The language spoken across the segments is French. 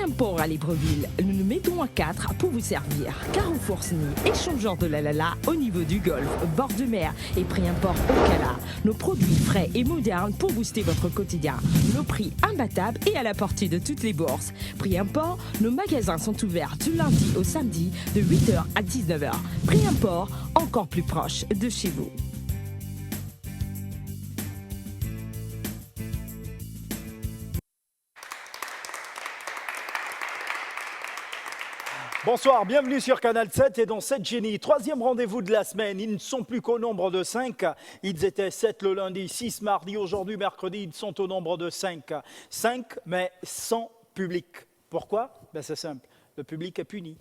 Prix Import à Libreville, nous nous mettons à 4 pour vous servir. Carrefour Sny, échangeur de la Lala au niveau du golfe, bord de mer et Prix Import au Cala. Nos produits frais et modernes pour booster votre quotidien. Nos prix imbattables et à la portée de toutes les bourses. Prix Import, nos magasins sont ouverts du lundi au samedi de 8h à 19h. Prix Import, encore plus proche de chez vous. Bonsoir, bienvenue sur Canal 7 et dans 7 Génie. Troisième rendez-vous de la semaine. Ils ne sont plus qu'au nombre de 5. Ils étaient 7 le lundi, 6 mardi, aujourd'hui mercredi. Ils sont au nombre de 5. 5, mais sans public. Pourquoi? C'est simple, le public est puni.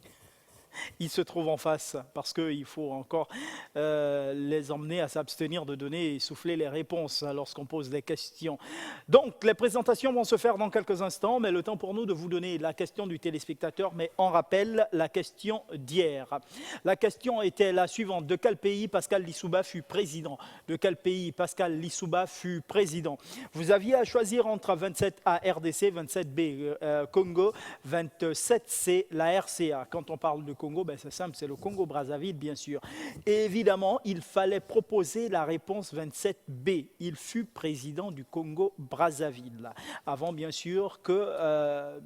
Ils se trouvent en face parce qu'il faut encore les emmener à s'abstenir de donner et souffler les réponses lorsqu'on pose des questions. Donc, les présentations vont se faire dans quelques instants, mais le temps pour nous de vous donner la question du téléspectateur, mais en rappel, la question d'hier. La question était la suivante. De quel pays Pascal Lissouba fut président? De quel pays Pascal Lissouba fut président? Vous aviez à choisir entre 27A RDC, 27B Congo, 27C la RCA. Quand on parle de Congo, c'est simple, c'est le Congo-Brazzaville, bien sûr. Et évidemment, il fallait proposer la réponse 27B. Il fut président du Congo-Brazzaville. Avant, bien sûr, que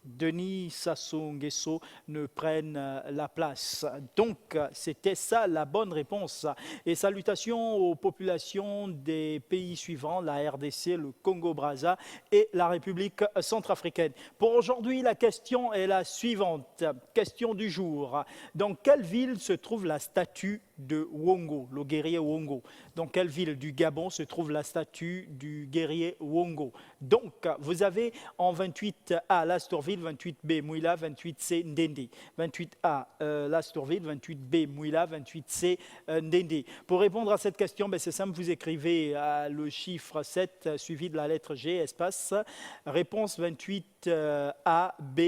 Denis Sassou Nguesso ne prenne la place. Donc, c'était ça la bonne réponse. Et salutations aux populations des pays suivants, la RDC, le Congo-Brazza et la République centrafricaine. Pour aujourd'hui, la question est la suivante. Question du jour. Dans quelle ville se trouve la statue de Wongo, le guerrier Wongo? Dans quelle ville du Gabon se trouve la statue du guerrier Wongo? Donc, vous avez en 28A Lastorville, 28B Mouila, 28C Ndende. 28A Lastorville, 28B Mouila, 28C Ndende. Pour répondre à cette question, c'est simple, vous écrivez le chiffre 7 suivi de la lettre G, espace, réponse 28 A, B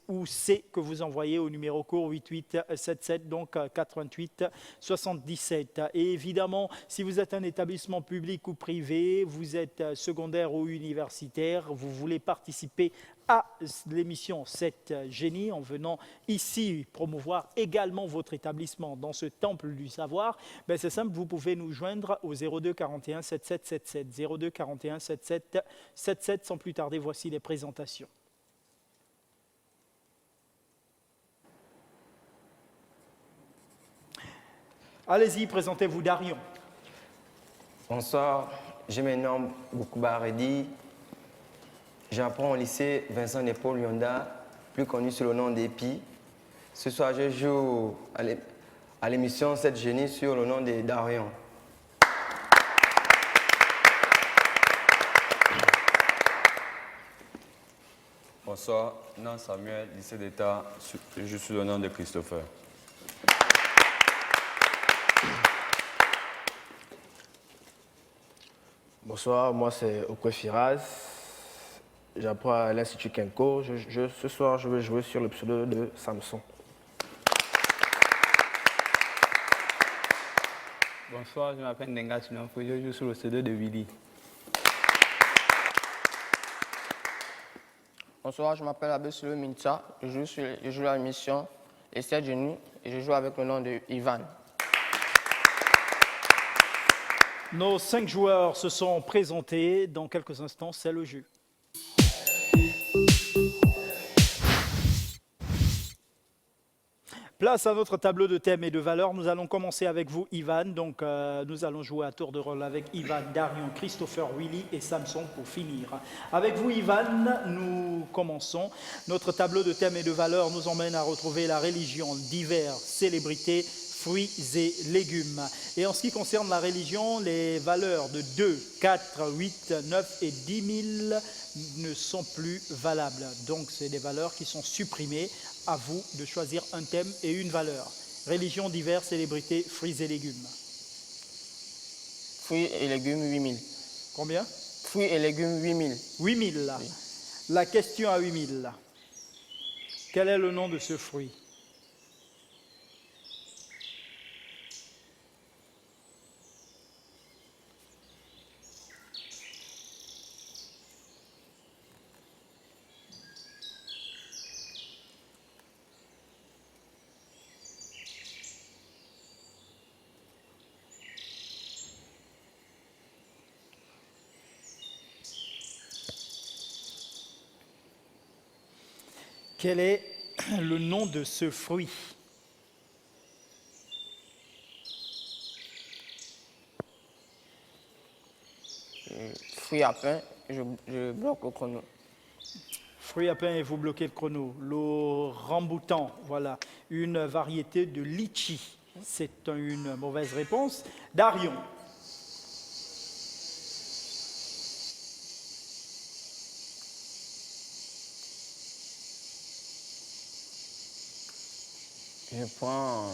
ou C que vous envoyez au numéro court 8877, donc 88 77. Et évidemment, si vous êtes un établissement public ou privé, vous êtes secondaire ou universitaire, vous voulez participer à l'émission 7 Génie en venant ici promouvoir également votre établissement dans ce temple du savoir, c'est simple, vous pouvez nous joindre au 02 41 77 77 02 41 77 77. Sans plus tarder, voici les présentations. Allez-y, présentez-vous Darion. Bonsoir, je me nomme Goukouba Redi. J'apprends au lycée Vincent Nepal Yonda, plus connu sous le nom d'Epi. Ce soir, je joue à l'émission 7 Génie sur le nom de Darion. Bonsoir, nom Samuel, lycée d'État, je suis le nom de Christopher. Bonsoir, moi c'est Okwe Firaz. J'apprends à l'Institut Kenko. Ce soir, je vais jouer sur le pseudo de Samson. Bonsoir, je m'appelle Nenga Tunanfo, je joue sur le pseudo de Willy. Bonsoir, je m'appelle Abesulu Minta, je joue à l'émission Les 7 Génies et je joue avec le nom de Ivan. Nos 5 joueurs se sont présentés. Dans quelques instants, c'est le jeu. Place à notre tableau de thèmes et de valeurs. Nous allons commencer avec vous, Ivan. Donc, nous allons jouer à tour de rôle avec Ivan, Darion, Christopher, Willy et Samson pour finir. Avec vous, Ivan, nous commençons. Notre tableau de thèmes et de valeurs nous emmène à retrouver la religion, divers, célébrités, fruits et légumes. Et en ce qui concerne la religion, les valeurs de 2, 4, 8, 9 et 10 000 ne sont plus valables. Donc, c'est des valeurs qui sont supprimées. À vous de choisir un thème et une valeur. Religion, divers, célébrités, fruits et légumes. Fruits et légumes, 8000. Combien? Fruits et légumes, 8000. 8000. Oui. La question à 8000. Quel est le nom de ce fruit? Quel est le nom de ce fruit? Fruit à pain, je bloque le chrono. Fruit à pain et vous bloquez le chrono. Le ramboutan, voilà, une variété de litchi. C'est une mauvaise réponse. Darion. Je prends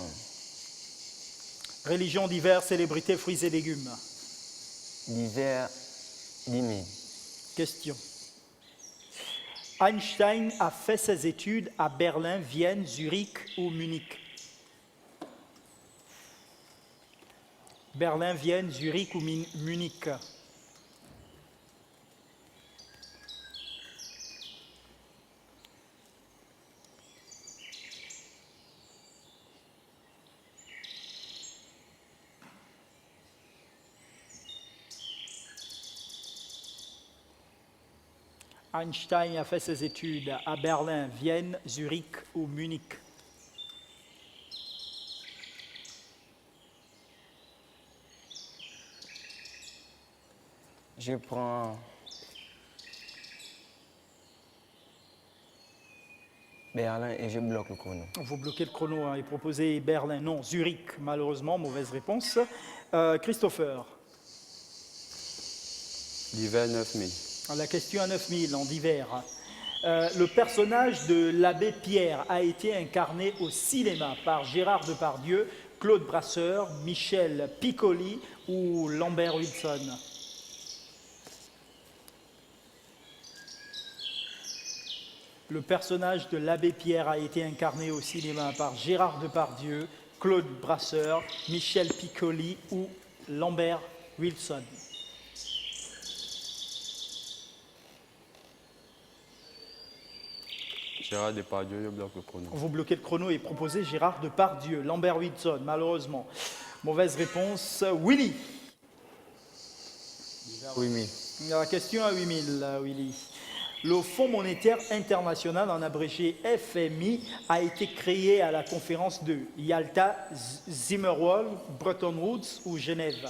Religion d'hiver, célébrité, fruits et légumes. l'hiver 10 000. Question. Einstein a fait ses études à Berlin, Vienne, Zurich ou Munich? Berlin, Vienne, Zurich ou Munich? Einstein a fait ses études à Berlin, Vienne, Zurich ou Munich? Je prends Berlin et je bloque le chrono. Vous bloquez le chrono hein, et proposez Berlin. Non, Zurich, malheureusement, mauvaise réponse. Christopher, L'hiver 9000. la question à 9000 en d'hiver. Le personnage de l'abbé Pierre a été incarné au cinéma par Gérard Depardieu, Claude Brasseur, Michel Piccoli ou Lambert Wilson? Le personnage de l'abbé Pierre a été incarné au cinéma par Gérard Depardieu, Claude Brasseur, Michel Piccoli ou Lambert Wilson. Gérard Depardieu, je bloque le chrono. Vous bloquez le chrono et proposez Gérard Depardieu, Lambert Wilson, malheureusement. Mauvaise réponse, Willy. 8000. La question à 8000, Willy. Le Fonds monétaire international, en abrégé FMI, a été créé à la conférence de Yalta, Zimmerwald, Bretton Woods ou Genève?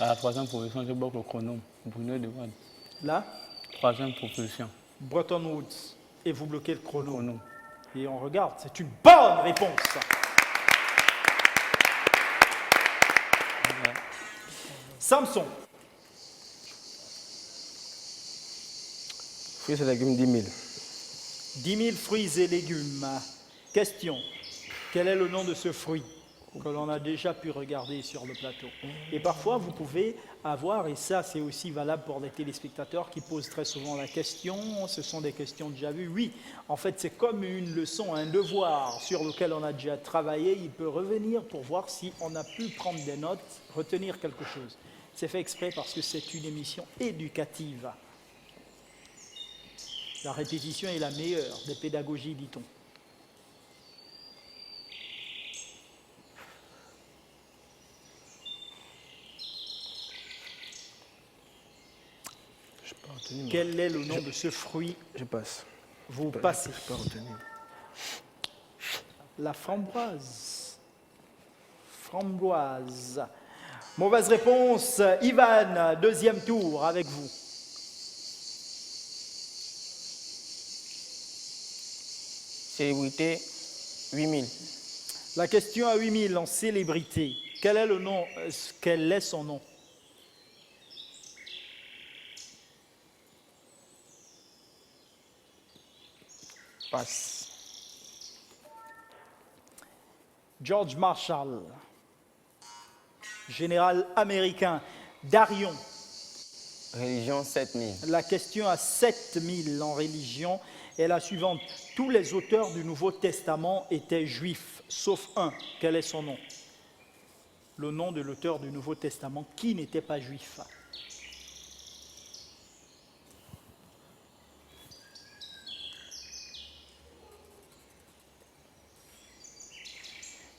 À la troisième proposition, je bloque le chrono. Bruno de Watt. Là, Troisième proposition. Bretton Woods. Et vous bloquez le chrono. Chrono. Et on regarde, c'est une bonne réponse. Samson, Fruits et légumes 10 000. 10 000 fruits et légumes. Question. Quel est le nom de ce fruit que l'on a déjà pu regarder sur le plateau? Et parfois, vous pouvez avoir, et ça c'est aussi valable pour les téléspectateurs qui posent très souvent la question, ce sont des questions déjà vues. Oui, en fait c'est comme une leçon, un devoir sur lequel on a déjà travaillé. Il peut revenir pour voir si on a pu prendre des notes, retenir quelque chose. C'est fait exprès parce que c'est une émission éducative. La répétition est la meilleure des pédagogies, dit-on. Je peux pas retenir. moi. Quel est le nom de ce fruit? Je passe. Vous Je passez. peux pas retenir. La framboise. Framboise. Mauvaise réponse. Ivan, deuxième tour avec vous. Célébrité, 8000. La question à 8000 en célébrité. Quel est le nom? Quel est son nom? Passe. George Marshall. Général américain. Darion. Religion 7000. La question à 7000 en religion est la suivante. Tous les auteurs du Nouveau Testament étaient juifs, sauf un. Quel est son nom? Le nom de l'auteur du Nouveau Testament qui n'était pas juif.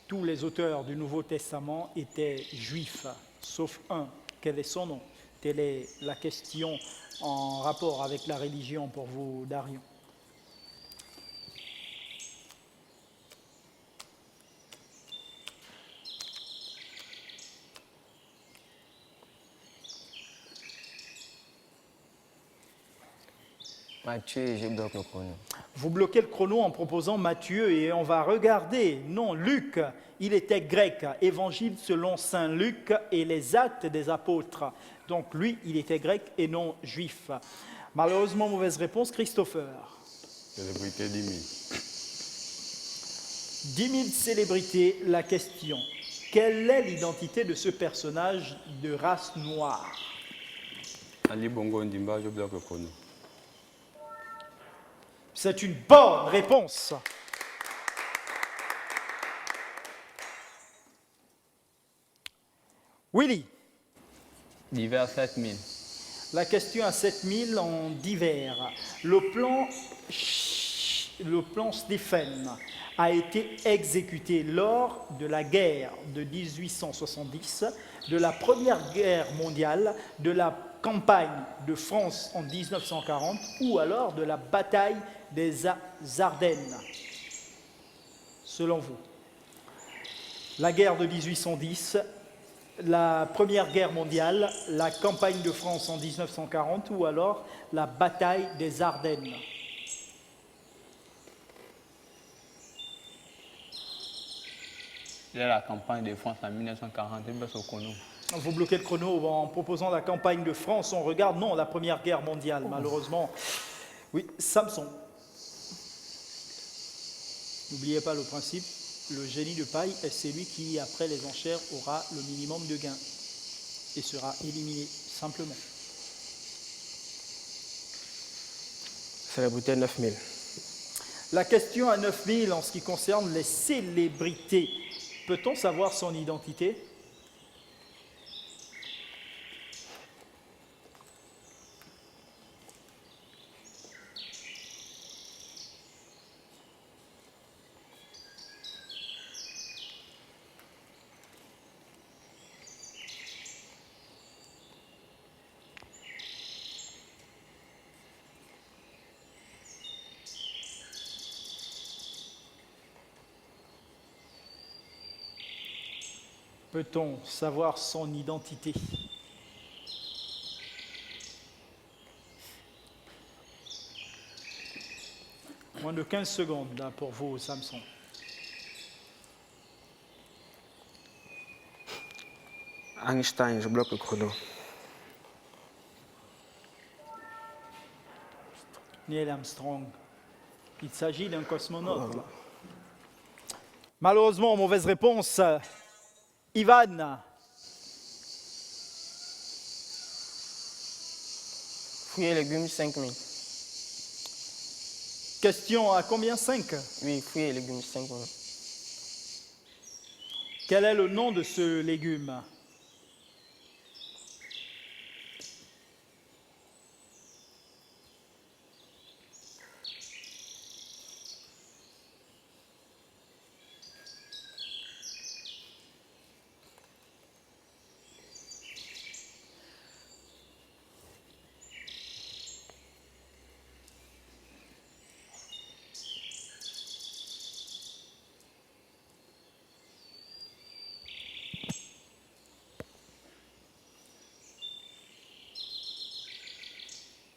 Tous les auteurs du Nouveau Testament étaient juifs, sauf un. Quel est son nom? Telle est la question en rapport avec la religion pour vous, Darion. Matthieu et je bloque le chrono. Vous bloquez le chrono en proposant Matthieu et on va regarder. Non, Luc, il était grec. Évangile selon Saint Luc et les actes des apôtres. Donc lui, il était grec et non juif. Malheureusement, mauvaise réponse, Christopher. Célébrité 10 000. 10 000 célébrités, la question. Quelle est l'identité de ce personnage de race noire? Ali Bongo Ndimba, je bloque le chrono. C'est une bonne réponse. Willy, Divers 7000. la question à 7000 en divers. Le plan Stephen a été exécuté lors de la guerre de 1870, de la Première Guerre mondiale, de la campagne de France en 1940 ou alors de la bataille des Ardennes, selon vous? La guerre de 1810, la Première Guerre mondiale, la campagne de France en 1940 ou alors la bataille des Ardennes? Il y a la campagne de France en 1940, il bloque le chrono. Vous bloquez le chrono en proposant la campagne de France. On regarde, non, la Première Guerre mondiale, malheureusement. Oui, Samson. N'oubliez pas le principe, le génie de paille est celui qui, après les enchères, aura le minimum de gains et sera éliminé simplement. Célébrité 9000. La question à 9000 en ce qui concerne les célébrités. Peut-on savoir son identité? Peut-on savoir son identité? Moins de 15 secondes là, pour vous, Samson. Einstein, je bloque le chrono. Neil Armstrong. Il s'agit d'un cosmonaute. Là. Malheureusement, mauvaise réponse. Ivan, Fruits et légumes, 5000. question à combien? 5. Oui, fruits et légumes, 5000. Quel est le nom de ce légume?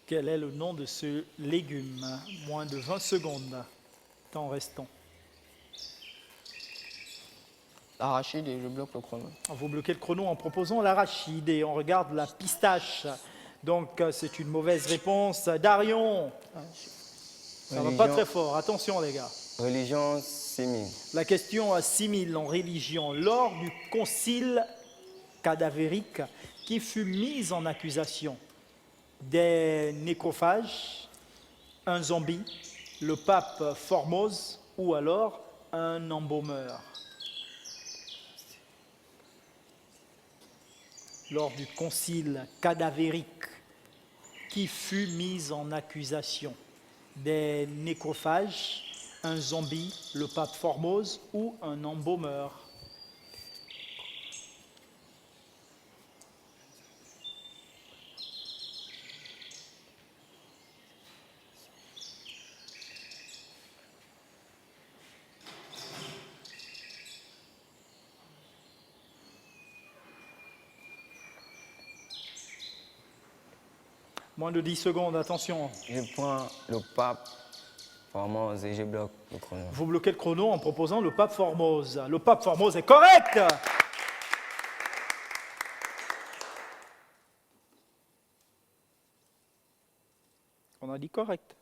Quel est le nom de ce légume? Moins de 20 secondes. Temps restant. Arachide et je bloque le chrono. Vous bloquez le chrono en proposant l'arachide et on regarde la pistache. Donc c'est une mauvaise réponse. Darion, ça va pas très fort. Attention les gars. Religion 6000. La question à 6000 en religion. Lors du concile cadavérique qui fut mis en accusation des nécrophages, un zombie, le pape Formose ou alors un embaumeur. Lors du concile cadavérique qui fut mis en accusation des nécrophages, un zombie, le pape Formose ou un embaumeur. Moins de 10 secondes, attention. Je prends le pape Formose et je bloque le chrono. Vous bloquez le chrono en proposant le pape Formose. Le pape Formose est correct. On a dit correct.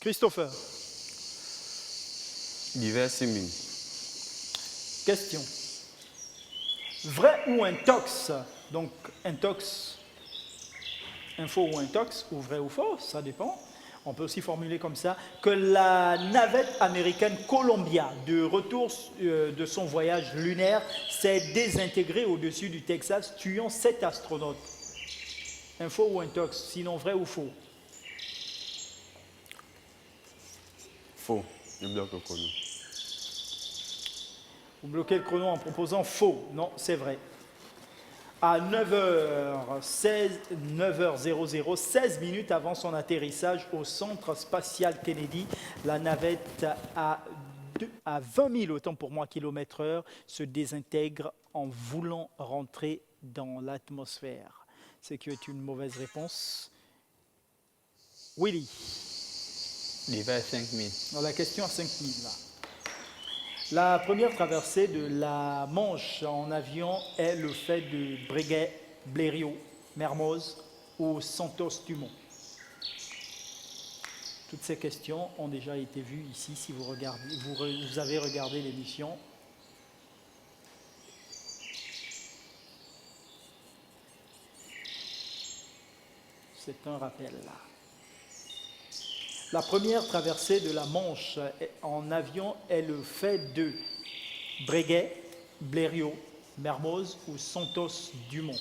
Christopher, L'hiver 6000. question. Vrai ou intox? Donc, intox, info ou intox, ou vrai ou faux, ça dépend. On peut aussi formuler comme ça, que la navette américaine Columbia, de retour de son voyage lunaire, s'est désintégrée au-dessus du Texas, tuant 7 astronautes. Info ou intox, sinon vrai ou faux? Faux. Je bloque le chrono. Vous bloquez le chrono en proposant faux. Non, c'est vrai. À 9h00, 16 minutes avant son atterrissage au centre spatial Kennedy, la navette à 20 000, autant pour moi, km/h, se désintègre en voulant rentrer dans l'atmosphère. Ce qui est une mauvaise réponse. Willy, L'hiver 5000. dans la question à 5 000. La première traversée de la Manche en avion est le fait de Breguet, Blériot, Mermoz ou Santos Dumont. Toutes ces questions ont déjà été vues ici si vous avez regardé l'émission. C'est un rappel là. La première traversée de la Manche en avion est le fait de Breguet, Blériot, Mermoz ou Santos Dumont.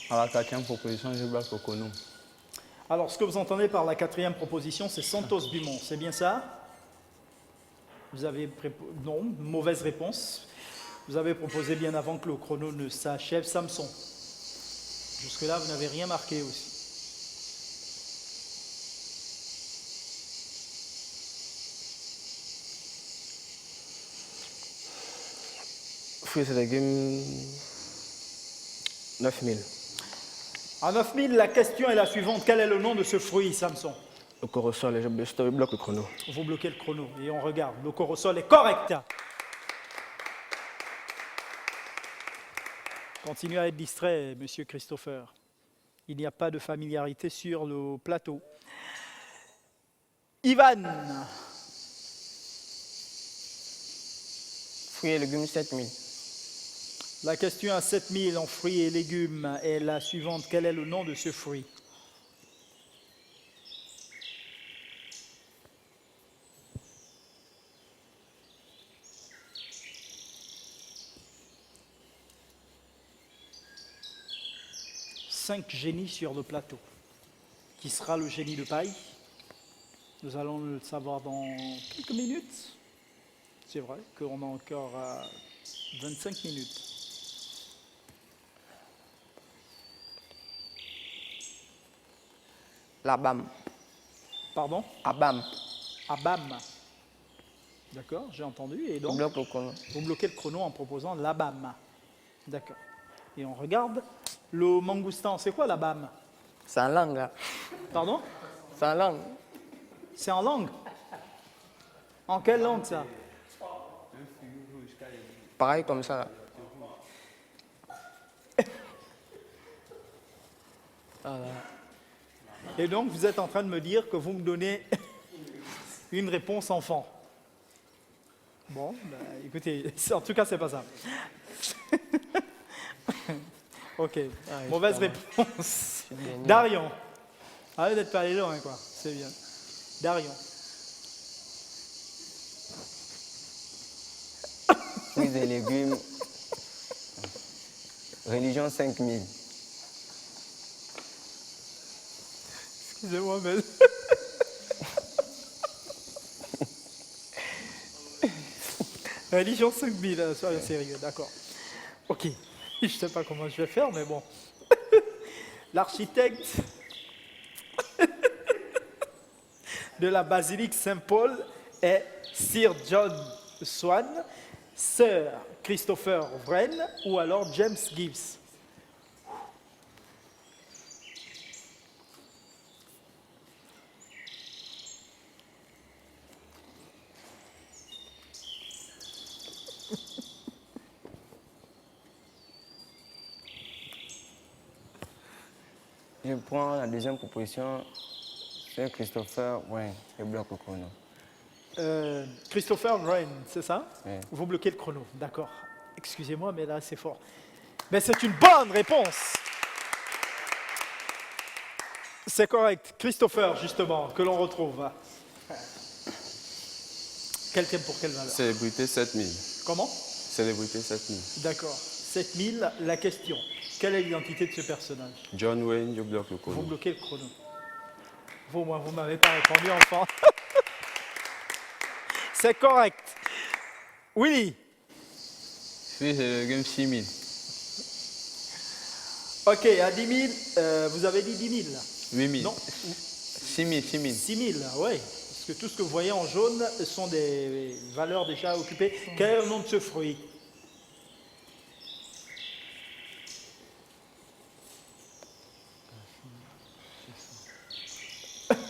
À la quatrième proposition, je bloque le chrono. Alors, ce que vous entendez par la quatrième proposition, c'est Santos Dumont. C'est bien ça? Vous avez non, mauvaise réponse. Vous avez proposé bien avant que le chrono ne s'achève Samson. Jusque-là, vous n'avez rien marqué aussi. Fruits et légumes, 9000. À 9000, la question est la suivante. Quel est le nom de ce fruit, Samson? Le corosol et je bloque le chrono. Vous bloquez le chrono et on regarde. Le corosol est correct. Continuez à être distrait, monsieur Christopher. Il n'y a pas de familiarité sur le plateau. Ivan, Fruits et légumes 7000. la question à 7000 en fruits et légumes est la suivante. Quel est le nom de ce fruit? Cinq génies sur le plateau. Qui sera le génie de paille? Nous allons le savoir dans quelques minutes. C'est vrai qu'on a encore 25 minutes. La BAM. Pardon? Abam. Abam. D'accord, j'ai entendu. Et On donc, bloque le chrono. vous bloquez le chrono en proposant l'ABAM. D'accord. Et on regarde. Le mangoustan, c'est quoi l'ABAM? C'est en langue, là. Pardon? C'est en langue. C'est en langue? En quelle langue ça? Pareil comme ça, là. Et donc, vous êtes en train de me dire que vous me donnez une réponse enfant. Bon, écoutez, en tout cas, c'est pas ça. Ok, mauvaise réponse. Darion. Arrête d'être pas allé loin, quoi. C'est bien. Darion. Fruits et légumes. Religion 5000. Excusez-moi, mais... Religion 5000, soyons sérieux, d'accord. Ok. Je ne sais pas comment je vais faire, mais bon. L'architecte de la basilique Saint-Paul est Sir John Swan, Sir Christopher Wren ou alors James Gibbs. Je prends la deuxième proposition, c'est Christopher Wren, je bloque le chrono. Christopher Wren, c'est ça? Oui. Vous bloquez le chrono, d'accord. Excusez-moi, mais là, c'est fort. Mais c'est une bonne réponse. C'est correct. Christopher, justement, que l'on retrouve. Quel thème pour quelle valeur? Célébrité 7000. Comment? Célébrité 7000. D'accord. 7000, la question. Quelle est l'identité de ce personnage? John Wayne, je bloque le Vous chrono. bloquez le chrono. Vous, moi, vous m'avez pas répondu, enfant. C'est correct. Willy. Oui, c'est le game 6000. Ok, à 10 000, vous avez dit 10 000. 8000. Non, 6000, 6000. 6 000, oui. Parce que tout ce que vous voyez en jaune sont des valeurs déjà occupées. Quel est le nom de ce fruit?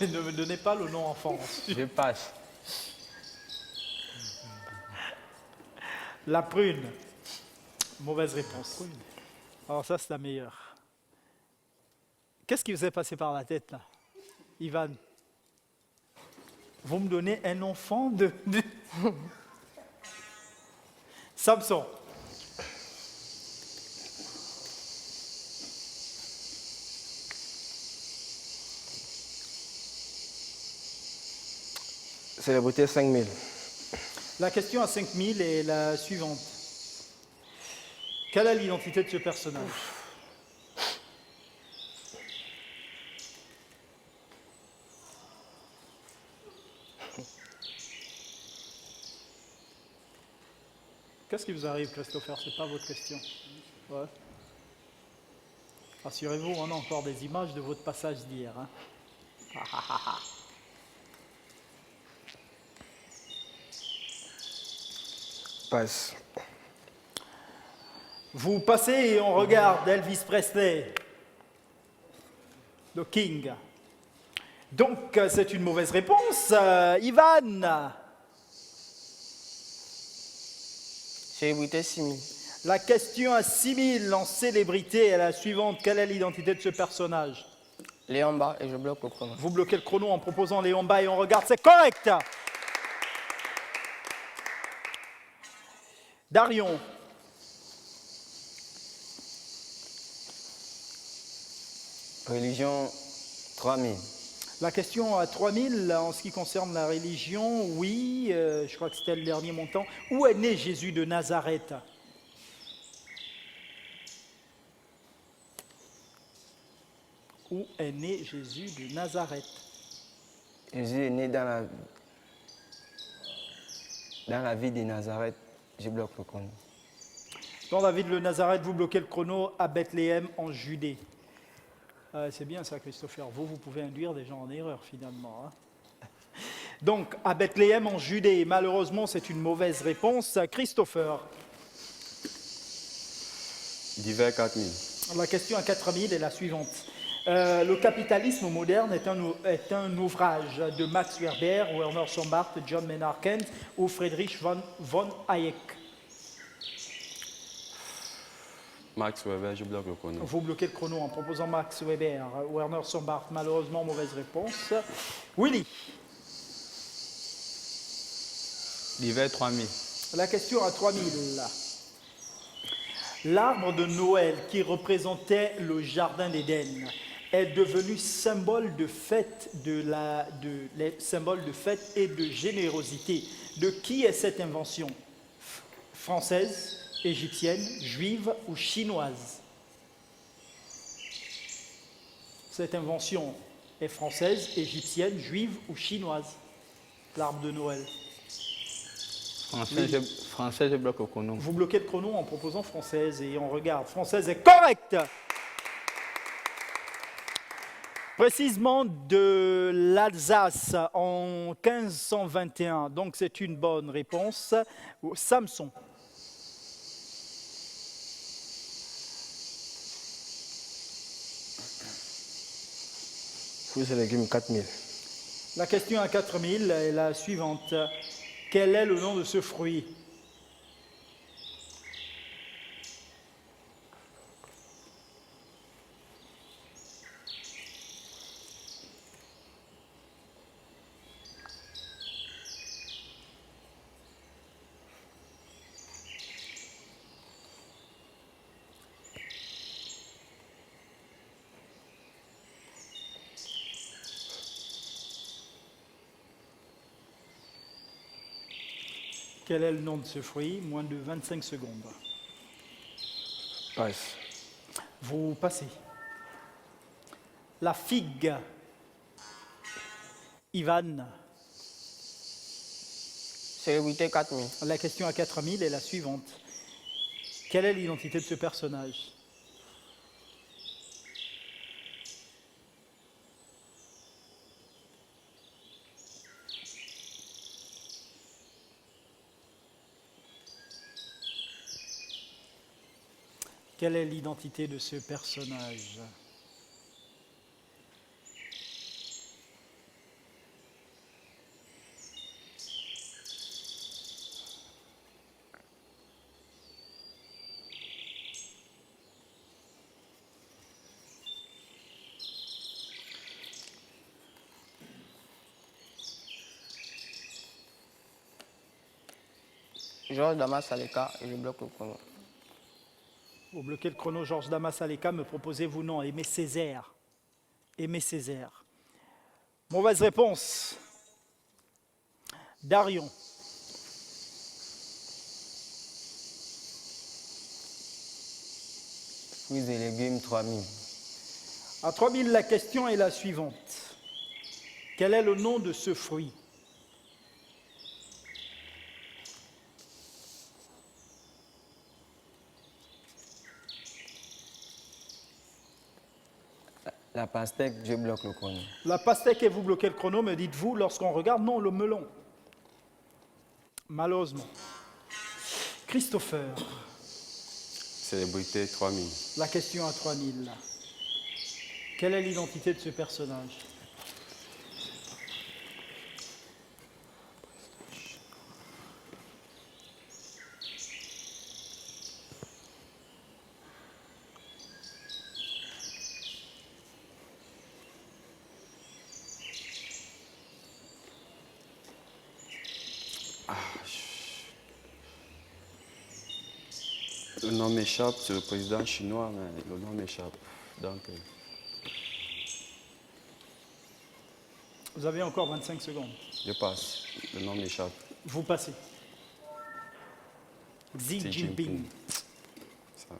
Ne me donnez pas le nom enfant. Je passe. La prune. Mauvaise réponse. Alors ça, c'est la meilleure. Qu'est-ce qui vous est passé par la tête, là, Ivan? Vous me donnez un enfant de... Samson. Célébrité 5000. La question à 5000 est la suivante. Quelle est l'identité de ce personnage? Qu'est-ce qui vous arrive, Christopher? C'est pas votre question. Ouais. Rassurez-vous, on a encore des images de votre passage d'hier. Hein. Passe. Vous passez et on regarde Elvis Presley, The King. Donc, c'est une mauvaise réponse. Ivan, Célébrité 6000. la question à 6000 en célébrité est la suivante. Quelle est l'identité de ce personnage? Léon Bas et je bloque le chrono. Vous bloquez le chrono en proposant Léon Bas et on regarde. C'est correct. Darion. Religion 3000. La question à 3000, en ce qui concerne la religion, oui, je crois que c'était le dernier montant. Où est né Jésus de Nazareth? Où est né Jésus de Nazareth? Jésus est né dans la ville de Nazareth. Je bloque le chrono. Dans la ville de Nazareth, vous bloquez le chrono à Bethléem en Judée. C'est bien ça, Christopher. Vous pouvez induire des gens en erreur, finalement. Hein. Donc, à Bethléem en Judée. Malheureusement, c'est une mauvaise réponse. Christopher. Divers 4000. La question à 4000 est la suivante. Le capitalisme moderne est un ouvrage de Max Weber, Werner Sombart, John Maynard Keynes ou Friedrich von Hayek. Max Weber, je bloque le chrono. Vous bloquez le chrono en proposant Max Weber, Werner Sombart. Malheureusement, mauvaise réponse. Willy. Divers 3000. La question à 3000. L'arbre de Noël qui représentait le jardin d'Éden est devenu symbole de fête, symbole de fête et de générosité. De qui est cette invention? Française, égyptienne, juive ou chinoise? Cette invention est française, égyptienne, juive ou chinoise? L'arbre de Noël. Français, je bloque le chrono. Vous bloquez le chrono en proposant française et on regarde. Française est correcte. Précisément de l'Alsace en 1521. Donc c'est une bonne réponse. Samson. Fruits et légumes, 4000. La question à 4000 est la suivante. Quel est le nom de ce fruit? Quel est le nom de ce fruit? Moins de 25 secondes. Passe. Vous passez. La figue. Ivan. Célébrité 4000. La question à 4000 est la suivante. Quelle est l'identité de ce personnage? Quelle est l'identité de ce personnage? Georges Damas Aleka et je bloque le chrono. Vous bloquez le chrono. Georges Damas Aleka, me proposez-vous non? Aimé Césaire. Aimé Césaire. Mauvaise réponse. Darion. Fruits et légumes, 3000. À 3000, la question est la suivante. Quel est le nom de ce fruit? La pastèque, je bloque le chrono. La pastèque et vous bloquez le chrono, me dites-vous, lorsqu'on regarde, non, le melon. Malheureusement. Christopher. Célébrité 3000. La question à 3000. Quelle est l'identité de ce personnage? Le nom m'échappe, c'est le président chinois, mais le nom m'échappe. Donc, Vous avez encore 25 secondes. je passe. Le nom m'échappe. Vous passez. Xi Xi Jinping. Jinping. Ça.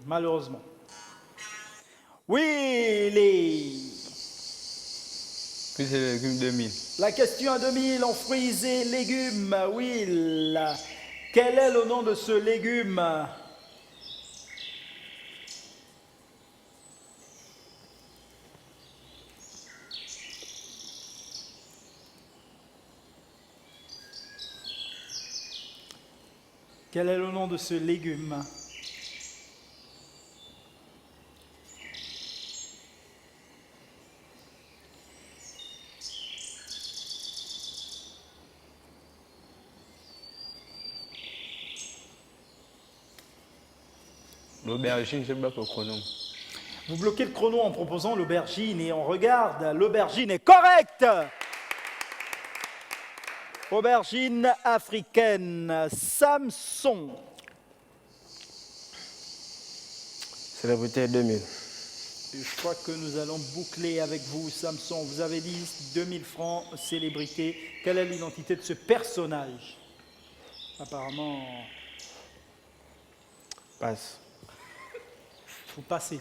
Malheureusement. Oui, les... Fruits et légumes, 2000. La question à 2000 en fruits et légumes. Will. Quel est le nom de ce légume? Quel est le nom de ce légume? L'aubergine, je bloque le chrono. Vous bloquez le chrono en proposant l'aubergine et on regarde. L'aubergine est correcte. Aubergine africaine. Samson. Célébrité, 2000. Je crois que nous allons boucler avec vous, Samson. Vous avez dit 2000 francs, célébrité. Quelle est l'identité de ce personnage? Apparemment, Passe. vous passez.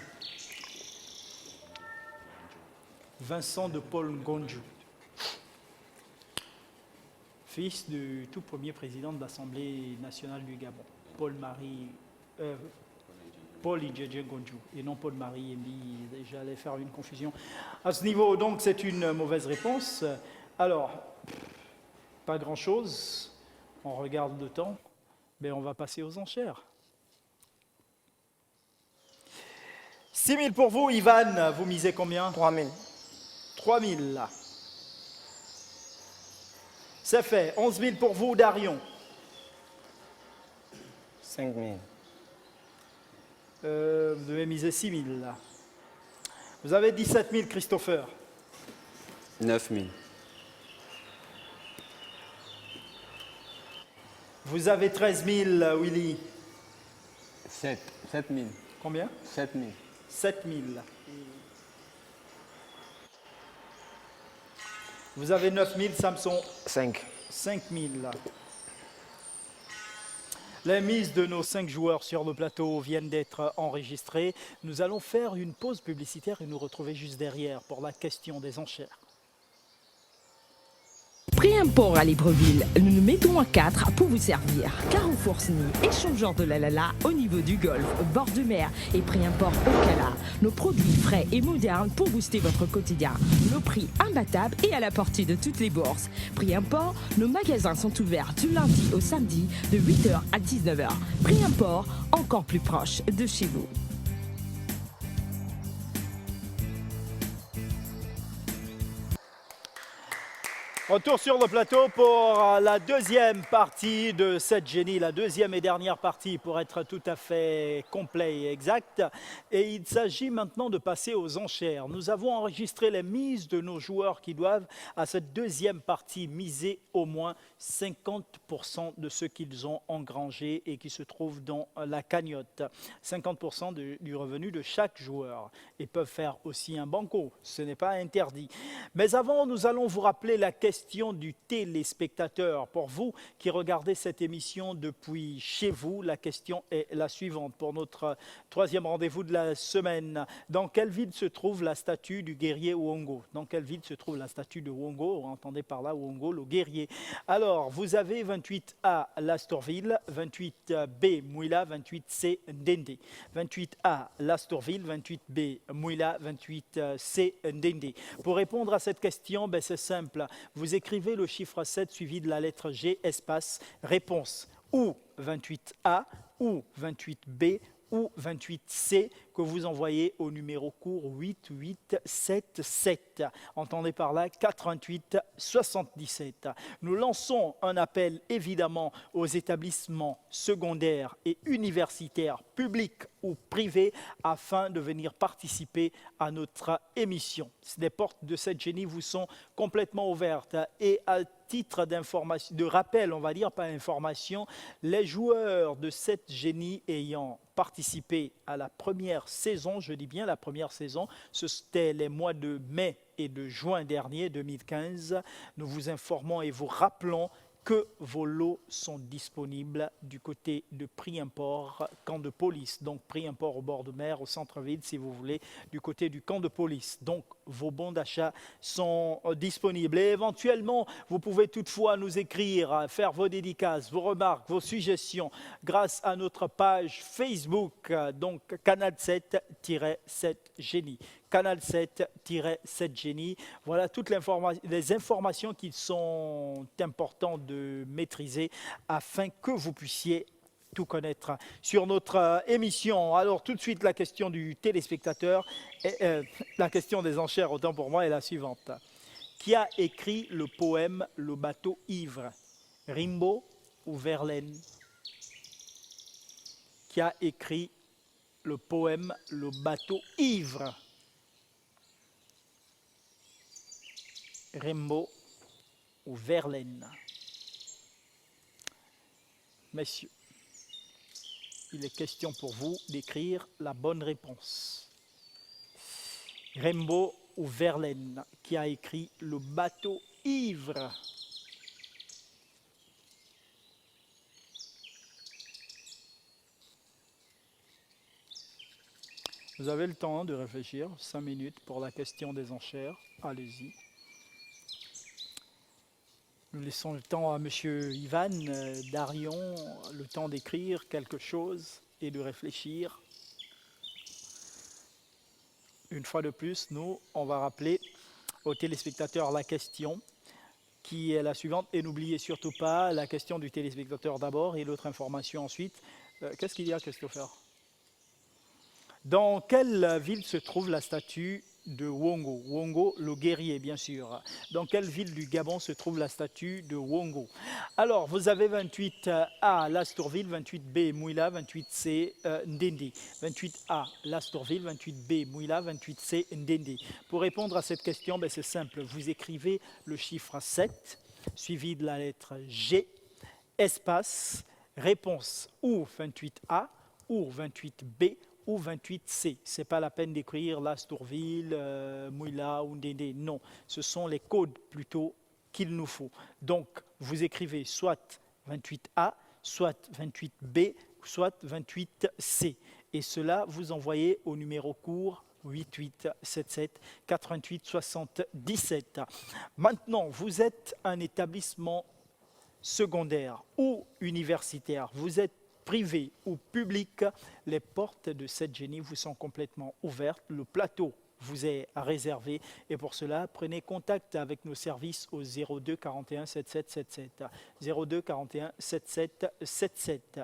Vincent de Paul Ngonju. fils du tout premier président de l'Assemblée nationale du Gabon, Paul Idjedje Gondjou, et non Paul-Marie Embi. J'allais faire une confusion à ce niveau, donc c'est une mauvaise réponse. Alors, pas grand-chose, on regarde le temps, mais on va passer aux enchères. 6 000 pour vous, Ivan, vous misez combien? 3 000. 3 000. C'est fait. 11 000 pour vous, Darion. 5 000. Vous devez miser 6 000. Vous avez 17 000, Christopher. 9 000. Vous avez 13 000, Willy. 7 000. Combien? 7 000. 7 000. Vous avez 9 000, Samson. 5. 5 000. Les mises de nos 5 joueurs sur le plateau viennent d'être enregistrées. Nous allons faire une pause publicitaire et nous retrouver juste derrière pour la question des enchères. Prix import à Libreville, nous nous mettons à 4 pour vous servir. Carrefour Sni, échangeur de la au niveau du golfe, bord de mer et prix import au Cala. Nos produits frais et modernes pour booster votre quotidien. Nos prix imbattables et à la portée de toutes les bourses. Prix import, nos magasins sont ouverts du lundi au samedi de 8h à 19h. Prix import, encore plus proche de chez vous. Retour sur le plateau pour la deuxième partie de cette génie, la deuxième et dernière partie pour être tout à fait complet et exact. Et il s'agit maintenant de passer aux enchères. Nous avons enregistré les mises de nos joueurs qui doivent, à cette deuxième partie, miser au moins 50% de ce qu'ils ont engrangé et qui se trouve dans la cagnotte. 50% du revenu de chaque joueur. Ils peuvent faire aussi un banco, ce n'est pas interdit. Mais avant, nous allons vous rappeler la question du téléspectateur. Pour vous qui regardez cette émission depuis chez vous, la question est la suivante. Pour notre troisième rendez-vous de la semaine, dans quelle ville se trouve la statue du guerrier Wongo? Dans quelle ville se trouve la statue de Wongo? Vous entendez par là Wongo, le guerrier. Alors, vous avez 28A Lastorville, 28B Mouila, 28C Ndende. 28A Lastorville, 28B Mouila, 28C Ndende. Pour répondre à cette question, c'est simple. Vous écrivez le chiffre 7 suivi de la lettre G, espace, réponse, ou 28A, ou 28B, ou 28C, que vous envoyez au numéro court 8877. Entendez par là 88 77. Nous lançons un appel évidemment aux établissements secondaires et universitaires publics ou privés afin de venir participer à notre émission. Les portes de cette génie vous sont complètement ouvertes et à titre d'information, de rappel, on va dire, pas information, les joueurs de cette génie ayant participé à la première saison, je dis bien la première saison, c'était les mois de mai et de juin dernier, 2015, nous vous informons et vous rappelons que vos lots sont disponibles du côté de Prix Import, camp de police. Donc Prix Import au bord de mer, au centre-ville, si vous voulez, du côté du camp de police. Donc vos bons d'achat sont disponibles. Et éventuellement, vous pouvez toutefois nous écrire, faire vos dédicaces, vos remarques, vos suggestions grâce à notre page Facebook, donc Canal 7-7 Génie. Canal 7-7 Génie. Voilà toutes les informations qui sont importantes de maîtriser afin que vous puissiez tout connaître sur notre émission. Alors tout de suite, la question du téléspectateur, la question des enchères, autant pour moi, est la suivante. Qui a écrit le poème « Le bateau ivre » Rimbaud ou Verlaine? Qui a écrit le poème « Le bateau ivre » Rimbaud ou Verlaine? Messieurs, il est question pour vous d'écrire la bonne réponse. Rimbaud ou Verlaine, qui a écrit Le bateau ivre? Vous avez le temps de réfléchir, 5 minutes pour la question des enchères. Allez-y. Nous laissons le temps à M. Ivan Darion, le temps d'écrire quelque chose et de réfléchir. Une fois de plus, nous, on va rappeler aux téléspectateurs la question qui est la suivante. Et n'oubliez surtout pas la question du téléspectateur d'abord et l'autre information ensuite. Qu'est-ce qu'il y a, Christopher? Dans quelle ville se trouve la statue de Wongo? Wongo, le guerrier, bien sûr. Dans quelle ville du Gabon se trouve la statue de Wongo? Alors, vous avez 28A, Lastourville, 28B, Mouila, 28C, Ndindi. 28A, Lastourville, 28B, Mouila, 28C, Ndindi. Pour répondre à cette question, ben, c'est simple. Vous écrivez le chiffre 7, suivi de la lettre G, espace, réponse ou 28A, ou 28B, ou 28C. Ce n'est pas la peine d'écrire Lastourville, Mouila ou Ndindi. Non, ce sont les codes plutôt qu'il nous faut. Donc, vous écrivez soit 28A, soit 28B, soit 28C. Et cela, vous envoyez au numéro court 8877 88 77. Maintenant, vous êtes un établissement secondaire ou universitaire. Vous êtes privé ou public, les portes de cette génie vous sont complètement ouvertes. Le plateau vous est réservé et pour cela, prenez contact avec nos services au 02 41 7777. 02 41 7777.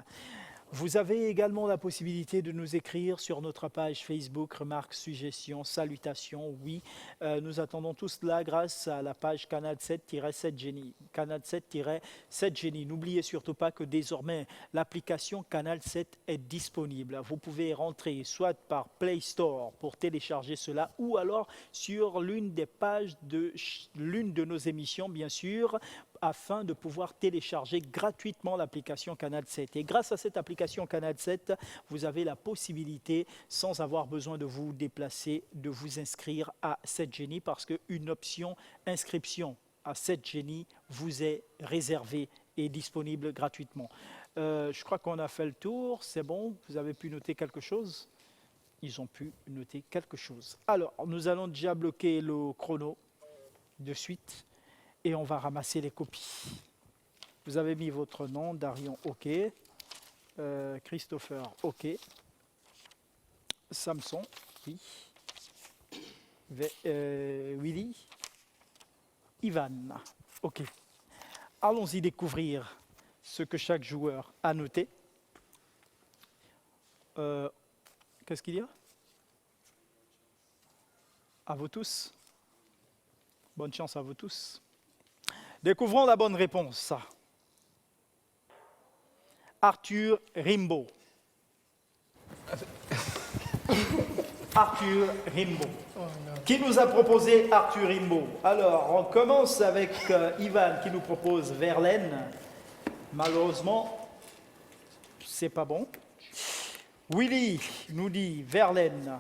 Vous avez également la possibilité de nous écrire sur notre page Facebook, remarques, suggestions, salutations. Oui, nous attendons tout cela grâce à la page Canal 7-7 Génie. Canal 7-7 Génie. N'oubliez surtout pas que désormais, l'application Canal 7 est disponible. Vous pouvez rentrer soit par Play Store pour télécharger cela ou alors sur l'une des pages de l'une de nos émissions, bien sûr, afin de pouvoir télécharger gratuitement l'application Canal 7. Et grâce à cette application Canal 7, vous avez la possibilité, sans avoir besoin de vous déplacer, de vous inscrire à 7 Génie parce qu'une option inscription à 7 Génie vous est réservée et disponible gratuitement. Je crois qu'on a fait le tour, c'est bon, vous avez pu noter quelque chose? Ils ont pu noter quelque chose. Alors, nous allons déjà bloquer le chrono de suite. Et on va ramasser les copies. Vous avez mis votre nom, Darion, OK. Christopher, OK. Samson, oui. Willy. Ivan, OK. Allons-y découvrir ce que chaque joueur a noté. Qu'est-ce qu'il y a? À vous tous. Bonne chance à vous tous. Découvrons la bonne réponse. Arthur Rimbaud. Arthur Rimbaud. Qui nous a proposé Arthur Rimbaud? Alors, on commence avec Ivan qui nous propose Verlaine. Malheureusement, c'est pas bon. Willy nous dit Verlaine.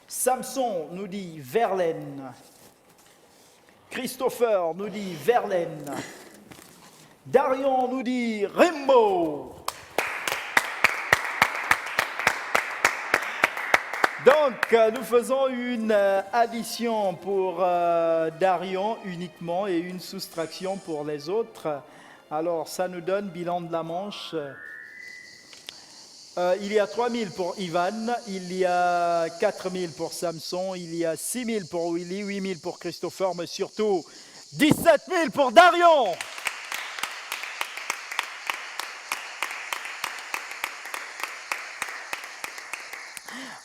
Samson nous dit Verlaine. Christopher nous dit Verlaine. Darion nous dit Rimbaud. Donc, nous faisons une addition pour Darion uniquement et une soustraction pour les autres. Alors, ça nous donne bilan de la manche. Il y a 3 000 pour Ivan, il y a 4 000 pour Samson, il y a 6 000 pour Willy, 8 000 pour Christopher, mais surtout 17 000 pour Darion.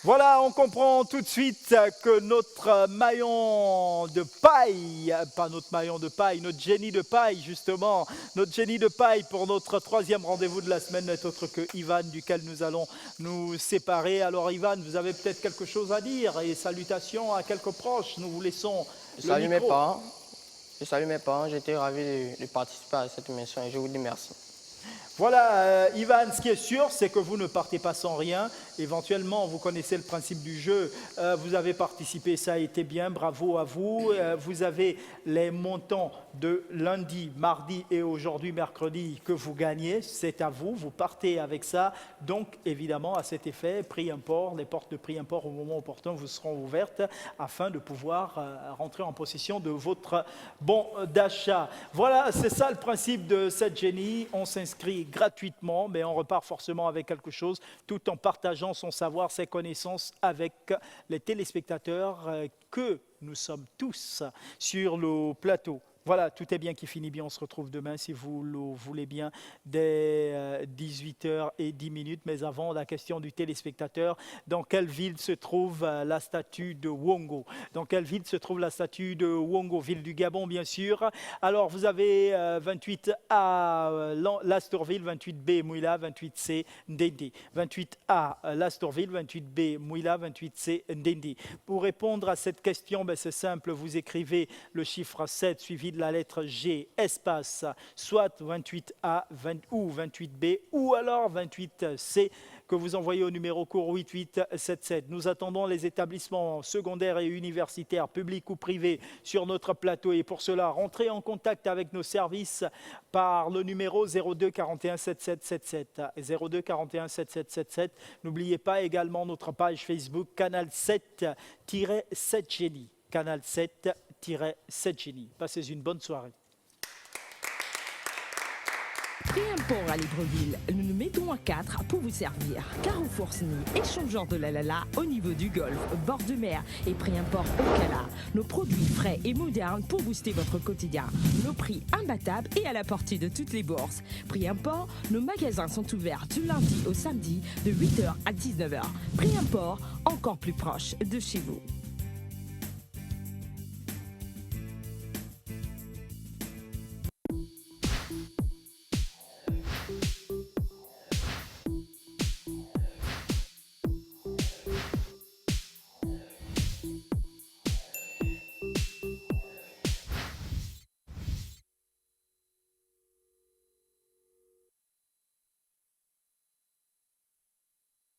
Voilà, on comprend tout de suite que notre maillon de paille, pas notre maillon de paille, notre génie de paille justement, notre génie de paille pour notre troisième rendez-vous de la semaine n'est autre que Ivan, duquel nous allons nous séparer. Alors Ivan, vous avez peut-être quelque chose à dire et salutations à quelques proches, nous vous laissons le micro. Je salue mes parents, j'étais ravi de participer à cette émission et je vous dis merci. Voilà, Ivan, ce qui est sûr, c'est que vous ne partez pas sans rien. Éventuellement, vous connaissez le principe du jeu. Vous avez participé, ça a été bien, bravo à vous. Vous avez les montants de lundi, mardi et aujourd'hui, mercredi, que vous gagnez. C'est à vous, vous partez avec ça. Donc, évidemment, à cet effet, prix import, les portes de prix import au moment opportun vous seront ouvertes afin de pouvoir rentrer en possession de votre bon d'achat. Voilà, c'est ça le principe de cette Jenny. On s'inscrit gratuitement, mais on repart forcément avec quelque chose, tout en partageant son savoir, ses connaissances avec les téléspectateurs que nous sommes tous sur le plateau. Voilà, tout est bien qui finit bien. On se retrouve demain, si vous le voulez bien, dès 18h10. Mais avant, la question du téléspectateur. Dans quelle ville se trouve la statue de Wongo? Dans quelle ville se trouve la statue de Wongo? Ville du Gabon, bien sûr. Alors, vous avez 28A Lastourville, 28B Mouila, 28C Ndendi. 28A Lastourville, 28B Mouila, 28C Ndendi. Pour répondre à cette question, c'est simple. Vous écrivez le chiffre 7 suivi de la lettre G, espace, soit 28A ou 28B, ou alors 28C, que vous envoyez au numéro court 8877. Nous attendons les établissements secondaires et universitaires, publics ou privés, sur notre plateau. Et pour cela, rentrez en contact avec nos services par le numéro 02 41 7777. 02 41 7777. N'oubliez pas également notre page Facebook, Canal 7-7 Génie. Canal 7-7 Génie. Passez une bonne soirée. Prix import à Libreville, nous nous mettons à 4 pour vous servir. Carrefour SNI, échangeur de la au niveau du golfe, bord de mer et prix import au Cala. Nos produits frais et modernes pour booster votre quotidien. Nos prix imbattables et à la portée de toutes les bourses. Prix import, nos magasins sont ouverts du lundi au samedi de 8h à 19h. Prix import, encore plus proche de chez vous.